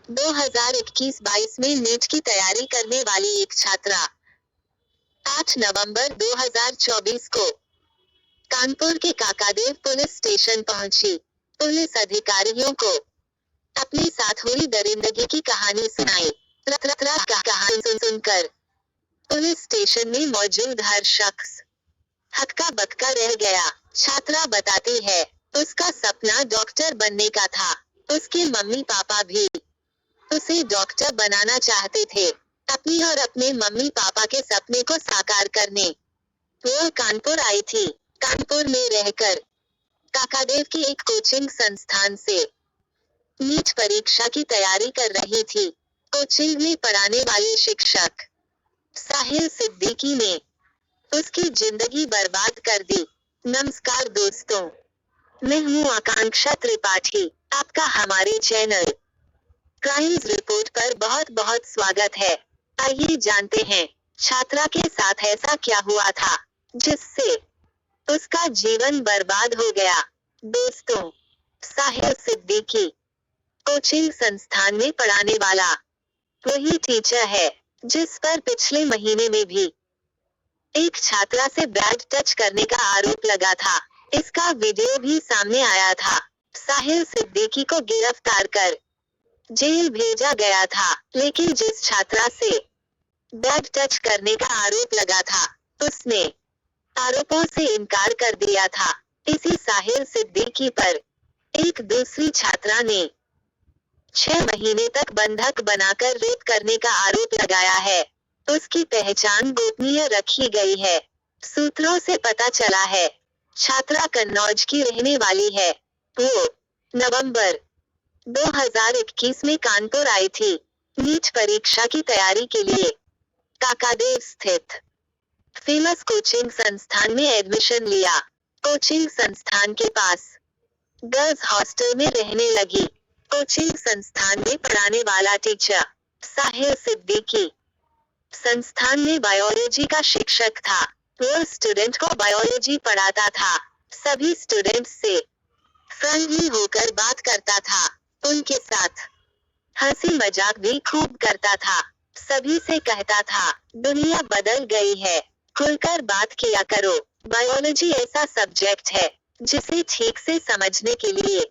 2021-22 में नीट की तैयारी करने वाली एक छात्रा 8 नवंबर 2024 को कानपुर के काकादेव पुलिस स्टेशन पहुंची। पुलिस अधिकारियों को अपने साथ हुई दरिंदगी की कहानी सुनाई। कहानी सुनकर पुलिस स्टेशन में मौजूद हर शख्स हक्का बक्का रह गया। छात्रा बताती है, उसका सपना डॉक्टर बनने का था। उसके मम्मी पापा भी उसे डॉक्टर बनाना चाहते थे, अपनी और अपने मम्मी पापा के सपने को साकार करने वो कानपुर आई थी। कानपुर में रहकर काकादेव की एक कोचिंग संस्थान से नीट परीक्षा की तैयारी कर रही थी। कोचिंग में पढ़ाने वाले शिक्षक साहिल सिद्दीकी ने उसकी जिंदगी बर्बाद कर दी। नमस्कार दोस्तों, मैं हूँ आकांक्षा त्रिपाठी। आपका हमारे चैनल क्राइम्स रिपोर्ट पर बहुत बहुत स्वागत है। आइए जानते हैं, छात्रा के साथ ऐसा क्या हुआ था जिससे उसका जीवन बर्बाद हो गया। दोस्तों, साहिल सिद्दीकी कोचिंग संस्थान में पढ़ाने वाला वही टीचर है जिस पर पिछले महीने में भी एक छात्रा से बैड टच करने का आरोप लगा था। इसका वीडियो भी सामने आया था। साहिल सिद्दीकी को गिरफ्तार कर जेल भेजा गया था, लेकिन जिस छात्रा से बैड टच करने का आरोप लगा था, उसने आरोपों से इनकार कर दिया था। इसी साहिल सिद्दीकी पर एक दूसरी छात्रा ने 6 महीने तक बंधक बनाकर रेप करने का आरोप लगाया है। उसकी पहचान गोपनीय रखी गई है। सूत्रों से पता चला है, छात्रा कन्नौज की रहने वाली है। वो नवंबर 2021 में कानपुर आई थी नीट परीक्षा की तैयारी के लिए। काकादेव स्थित फेमस कोचिंग संस्थान में एडमिशन लिया। कोचिंग संस्थान के पास गर्ल्स हॉस्टल में रहने लगी। कोचिंग संस्थान में पढ़ाने वाला टीचर साहिल सिद्दीकी संस्थान में बायोलॉजी का शिक्षक था। वो स्टूडेंट को बायोलॉजी पढ़ाता था। सभी स्टूडेंट्स से फ्रेंडली होकर बात करता था। उनके साथ हंसी मजाक भी खूब करता था। सभी से कहता था, दुनिया बदल गई है, खुलकर बात किया करो। बायोलॉजी ऐसा सब्जेक्ट है जिसे ठीक से समझने के लिए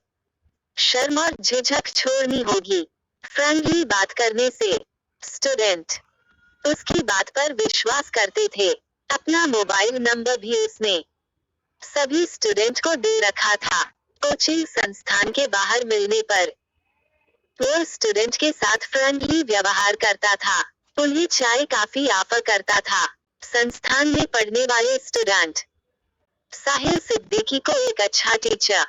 शर्म और झिझक छोड़नी होगी। फ्रेंडली बात करने से स्टूडेंट उसकी बात पर विश्वास करते थे। अपना मोबाइल नंबर भी उसने सभी स्टूडेंट को दे रखा था। कोचिंग संस्थान के बाहर मिलने पर वो स्टूडेंट के साथ फ्रेंडली व्यवहार करता था। उन्हें चाय काफी ऑफर करता था। संस्थान में पढ़ने वाले स्टूडेंट साहिल सिद्दीकी को एक अच्छा टीचर,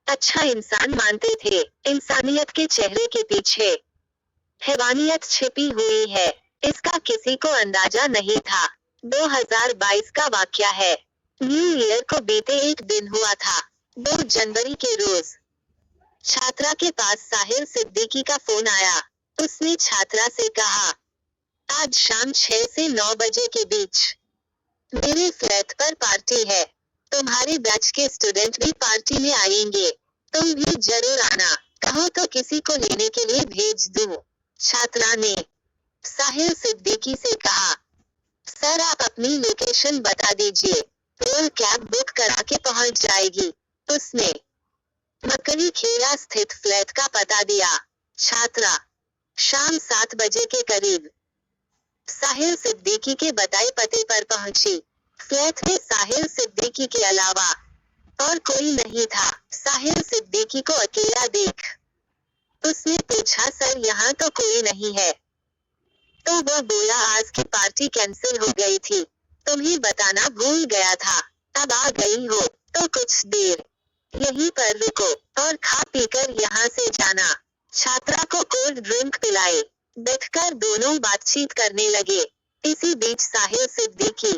अच्छा इंसान मानते थे। इंसानियत के चेहरे के पीछे हैवानियत छिपी हुई है, इसका किसी को अंदाजा नहीं था। 2022 का वाकया है। न्यू ईयर को बीते एक दिन हुआ था। 2 जनवरी के रोज छात्रा के पास साहिल सिद्दीकी का फोन आया। उसने छात्रा से कहा, आज शाम 6 से 9 बजे के बीच मेरे फ्लैट पर पार्टी है। तुम्हारे बैच के स्टूडेंट भी पार्टी में आएंगे, तुम भी जरूर आना। कहो तो किसी को लेने के लिए भेज दूं। छात्रा ने साहिल सिद्दीकी से कहा, सर आप अपनी लोकेशन बता दीजिए, वो कैब बुक करा के पहुंच जाएगी। उसने मकड़ी खेड़ा स्थित फ्लैट का पता दिया। छात्रा शाम 7 बजे के करीब साहिल सिद्दीकी के बताए पते पर पहुंची। फ्लैट में साहिल सिद्दीकी के अलावा और कोई नहीं था। साहिल सिद्दीकी को अकेला देख उसने पूछा, सर यहाँ तो कोई नहीं है? तो वह बोला, आज की पार्टी कैंसिल हो गई थी, तुम्हें बताना भूल गया था। अब आ गई हो तो कुछ देर यहीं पर रुको और खा पीकर यहाँ से जाना। छात्रा को कोल्ड ड्रिंक पिलाए। बैठकर दोनों बातचीत करने लगे। इसी बीच साहिल सिद्दीकी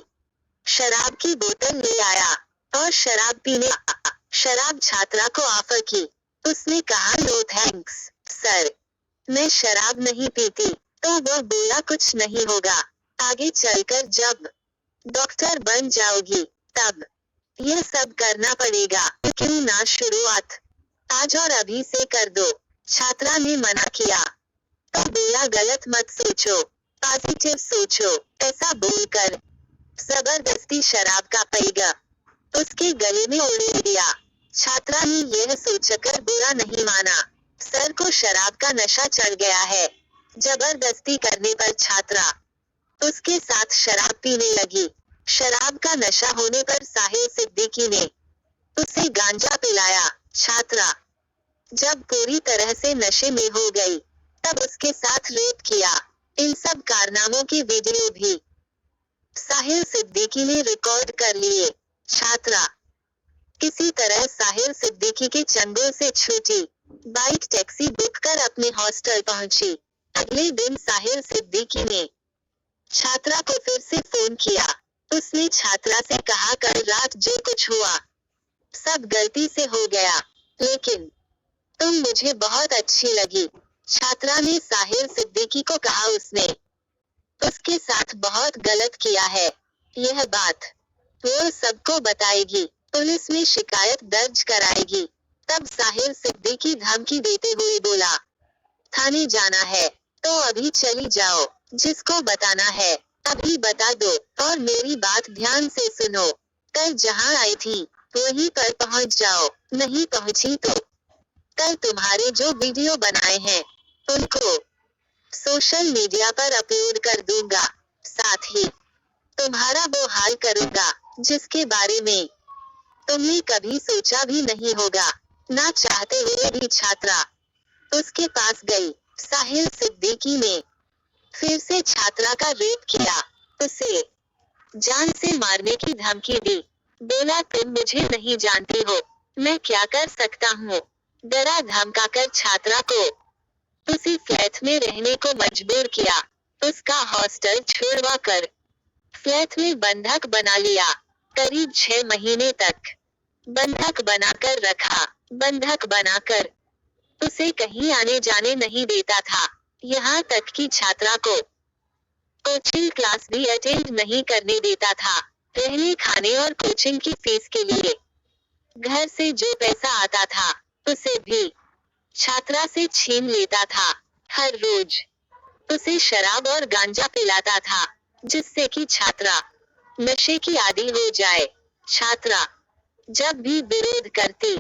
शराब की बोतल ले आया और शराब छात्रा को ऑफर की। उसने कहा, नो थैंक्स सर, मैं शराब नहीं पीती। तो वह बोला, कुछ नहीं होगा, आगे चलकर जब डॉक्टर बन जाओगी तब यह सब करना पड़ेगा। क्यों ना शुरुआत आज और अभी से कर दो। छात्रा ने मना किया। तो बोला गलत मत सोचो, पॉजिटिव सोचो। ऐसा बोलकर जबरदस्ती शराब का पैगा उसके गले में उड़ेल दिया। छात्रा ने यह सोचकर बुरा नहीं माना, सर को शराब का नशा चढ़ गया है। जबरदस्ती करने पर छात्रा उसके साथ शराब पीने लगी। शराब का नशा होने पर साहिल सिद्दीकी ने उसे गांजा पिलाया। छात्रा जब पूरी तरह से नशे में हो गई, तब उसके साथ रेप किया। इन सब कारनामों की वीडियो भी साहिल सिद्दीकी ने रिकॉर्ड कर लिए। छात्रा किसी तरह साहिल सिद्दीकी के चंगुल से छूटी, बाइक टैक्सी बुक कर अपने हॉस्टल पहुंची। अगले दिन साहिल सिद्दीकी ने छात्रा को फिर से फोन किया। उसने छात्रा से कहा, कल रात जो कुछ हुआ सब गलती से हो गया, लेकिन तुम मुझे बहुत अच्छी लगी। छात्रा ने साहिल सिद्दीकी को कहा उसने उसके साथ बहुत गलत किया है। यह बात वो सबको बताएगी, पुलिस में शिकायत दर्ज कराएगी। तब साहिल सिद्दीकी धमकी देते हुए बोला, थाने जाना है तो अभी चली जाओ, जिसको बताना है अभी बता दो, और मेरी बात ध्यान से सुनो। कल जहां आई थी वहीं पर पहुंच जाओ, नहीं पहुंची तो कल तुम्हारे जो वीडियो बनाए हैं उनको सोशल मीडिया पर अपलोड कर दूंगा। साथ ही तुम्हारा वो हाल करूंगा जिसके बारे में तुमने कभी सोचा भी नहीं होगा। ना चाहते हुए भी छात्रा उसके पास गई। साहिल सिद्दीकी ने फिर से छात्रा का रेप किया, उसे जान से मारने की धमकी दी। बोला, तुम मुझे नहीं जानती हो, मैं क्या कर सकता हूँ। डरा धमकाकर छात्रा को उसी फ्लैट में रहने को मजबूर किया। उसका हॉस्टल छुड़वा कर फ्लैट में बंधक बना लिया। करीब 6 महीने तक बंधक बनाकर रखा। बंधक बनाकर उसे कहीं आने जाने नहीं देता था। यहाँ तक कि छात्रा को कोचिंग क्लास भी अटेंड नहीं करने देता था। रहने खाने और कोचिंग की फीस के लिए घर से जो पैसा आता था उसे भी छात्रा से छीन लेता था। हर रोज उसे शराब और गांजा पिलाता था, जिससे कि छात्रा नशे की आदी हो जाए। छात्रा जब भी विरोध करती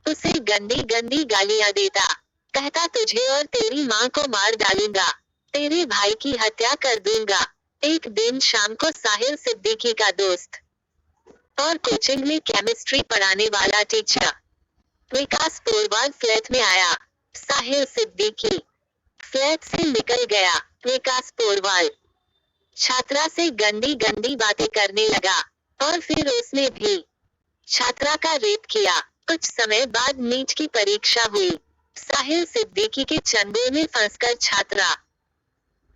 उसे गंदी गंदी गालियां देता। कहता, तुझे और तेरी माँ को मार डालूंगा, तेरे भाई की हत्या कर दूंगा। एक दिन शाम को साहिल सिद्दीकी का दोस्त और कोचिंग में केमिस्ट्री पढ़ाने वाला टीचर विकास पोरवाल फ्लैट में आया। साहिल सिद्दीकी फ्लैट से निकल गया। विकास पोरवाल छात्रा से गंदी गंदी बातें करने लगा और फिर उसने भी छात्रा का रेप किया। कुछ समय बाद नीट की परीक्षा हुई। साहिल सिद्दीकी के चंगुल में फंसकर छात्रा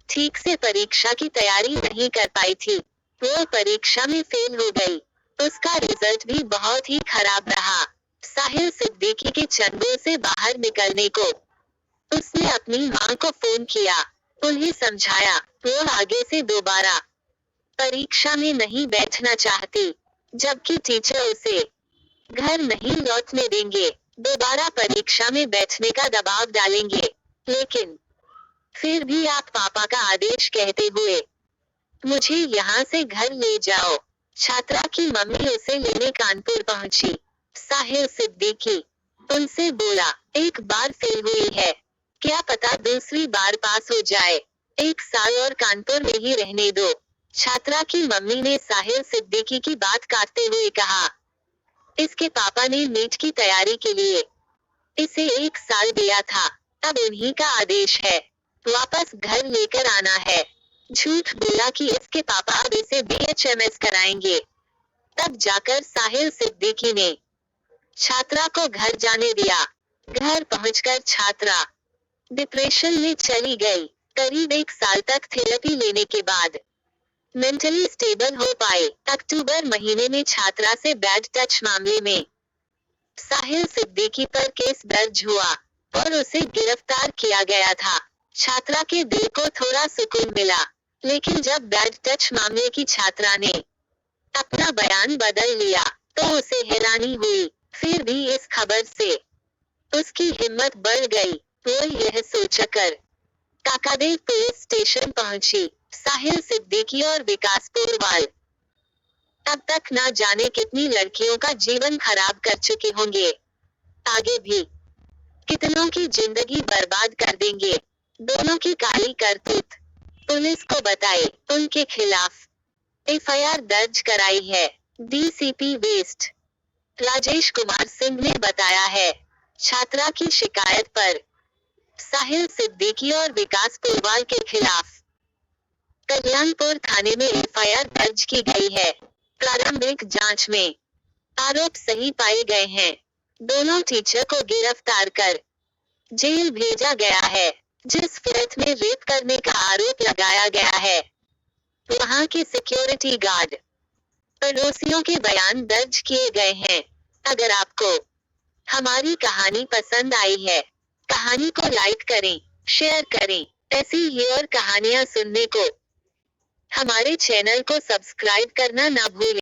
ठीक से परीक्षा की तैयारी नहीं कर पाई थी। वो परीक्षा में फेल हो गई। उसका रिजल्ट भी बहुत ही खराब रहा। साहिल सिद्दीकी के चंगुल से बाहर निकलने को उसने अपनी मां को फोन किया। उन्हें समझाया वो आगे से दोबारा परीक्षा में नहीं बैठना चाहती, जबकि टीचर उसे घर नहीं लौटने देंगे, दोबारा परीक्षा में बैठने का दबाव डालेंगे। लेकिन फिर भी आप पापा का आदेश कहते हुए मुझे यहाँ से घर ले जाओ। छात्रा की मम्मी उसे लेने कानपुर पहुंची। साहिल सिद्दीकी उनसे बोला, एक बार फेल हुई है, क्या पता दूसरी बार पास हो जाए, 1 साल और कानपुर में ही रहने दो। छात्रा की मम्मी ने साहिल सिद्दीकी की बात काटते हुए कहा, इसके पापा ने नीट की तैयारी के लिए इसे 1 साल दिया था, अब उन्हीं का आदेश है, वापस घर लेकर आना है। झूठ बोला कि इसके पापा अब इसे BHMS कराएंगे। तब जाकर साहिल सिद्दीकी ने छात्रा को घर जाने दिया। घर पहुंचकर छात्रा डिप्रेशन में चली गई। करीब 1 साल तक थेरेपी लेने के बाद मेंटली स्टेबल हो पाए। अक्टूबर महीने में छात्रा से बैड टच मामले में साहिल सिद्दीकी पर केस दर्ज हुआ और उसे गिरफ्तार किया गया था। छात्रा के दिल को थोड़ा सुकून मिला, लेकिन जब बैड टच मामले की छात्रा ने अपना बयान बदल लिया तो उसे हैरानी हुई। फिर भी इस खबर से उसकी हिम्मत बढ़ गई। वो यह सोचकर काकादेव पुलिस स्टेशन पहुंची साहिल सिद्दीकी और विकास पोरवाल। अब तक ना जाने कितनी लड़कियों का जीवन खराब कर चुके होंगे, आगे भी कितनों की जिंदगी बर्बाद कर देंगे। दोनों की काली करतूत पुलिस को बताए, उनके खिलाफ एफआईआर दर्ज कराई है। डीसीपी वेस्ट राजेश कुमार सिंह ने बताया है। छात्रा की शिकायत पर साहिल सिद्दीकी और विकास पोरवाल के खिलाफ कल्याणपुर थाने में एफआईआर दर्ज की गई है। प्रारंभिक जांच में आरोप सही पाए गए हैं। दोनों टीचर को गिरफ्तार कर जेल भेजा गया है। जिस फ्लैट में रेप करने का आरोप लगाया गया है, वहां के सिक्योरिटी गार्ड पड़ोसियों के बयान दर्ज किए गए हैं। अगर आपको हमारी कहानी पसंद आई है, कहानी को लाइक करें, शेयर करें। ऐसी ही और कहानियां सुनने को हमारे चैनल को सब्सक्राइब करना ना भूलें।